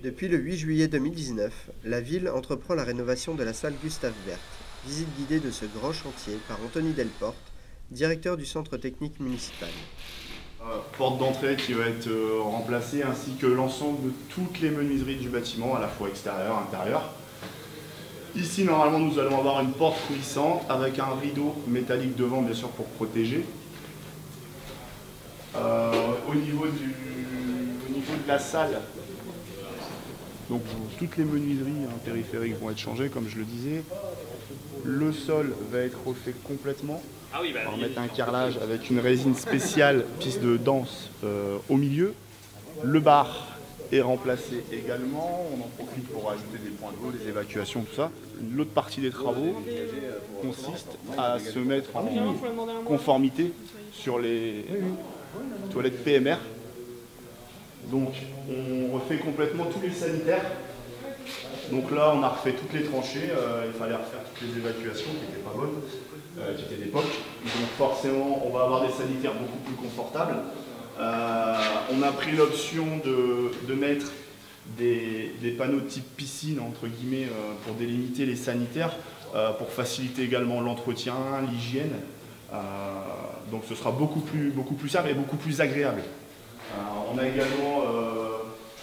Depuis le 8 juillet 2019, la ville entreprend la rénovation de la salle Gustave Berthe. Visite guidée de ce grand chantier par Anthony Delporte, directeur du centre technique municipal. Porte d'entrée qui va être remplacée ainsi que l'ensemble de toutes les menuiseries du bâtiment, à la fois extérieur, intérieur. Ici, normalement, nous allons avoir une porte coulissante avec un rideau métallique devant, bien sûr, pour protéger. Au niveau de la salle, donc toutes les menuiseries périphériques vont être changées, comme je le disais. Le sol va être refait complètement. On va mettre un carrelage avec une résine spéciale, piste de danse au milieu. Le bar est remplacé également. On en profite pour ajouter des points d'eau, des évacuations, tout ça. L'autre partie des travaux consiste à se mettre en conformité sur les toilettes PMR. Donc on refait complètement tous les sanitaires. Donc là on a refait toutes les tranchées, il fallait refaire toutes les évacuations qui n'étaient pas bonnes, qui étaient d'époque. Donc forcément on va avoir des sanitaires beaucoup plus confortables. On a pris l'option de mettre des panneaux type piscine entre guillemets pour délimiter les sanitaires, pour faciliter également l'entretien, l'hygiène. Donc ce sera beaucoup plus simple et beaucoup plus agréable. On a également,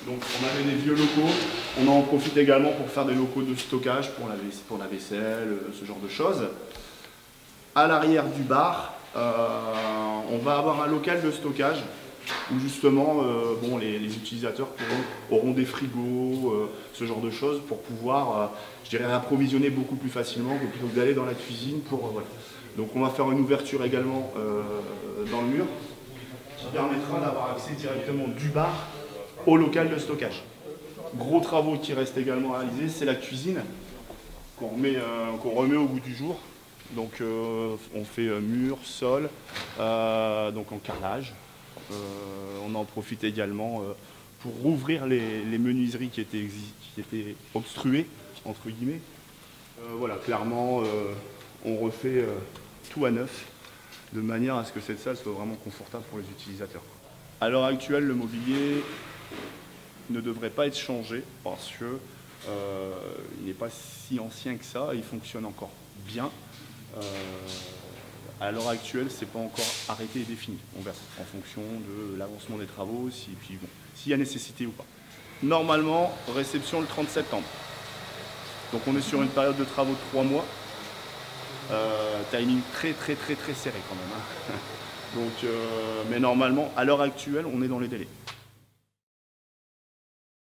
donc on avait des vieux locaux, on en profite également pour faire des locaux de stockage pour la vaisselle, ce genre de choses. À l'arrière du bar, on va avoir un local de stockage où justement les utilisateurs auront des frigos, ce genre de choses pour pouvoir, je dirais, approvisionner beaucoup plus facilement plutôt que d'aller dans la cuisine. Voilà. Donc on va faire une ouverture également dans le mur qui permettra d'avoir accès directement du bar au local de stockage. Gros travaux qui restent également à réaliser, c'est la cuisine qu'on remet au goût du jour. Donc on fait mur, sol, donc en carrelage. On en profite également pour rouvrir les menuiseries qui étaient obstruées, entre guillemets. Voilà, clairement, on refait tout à neuf, de manière à ce que cette salle soit vraiment confortable pour les utilisateurs. À l'heure actuelle, le mobilier ne devrait pas être changé parce que il n'est pas si ancien que ça, il fonctionne encore bien. À l'heure actuelle, c'est pas encore arrêté et défini. On verra en fonction de l'avancement des travaux, s'il y a nécessité ou pas. Normalement, réception le 30 septembre. Donc on est sur une période de travaux de 3 mois. Timing très serré quand même. Hein. Donc, mais normalement, à l'heure actuelle, on est dans les délais.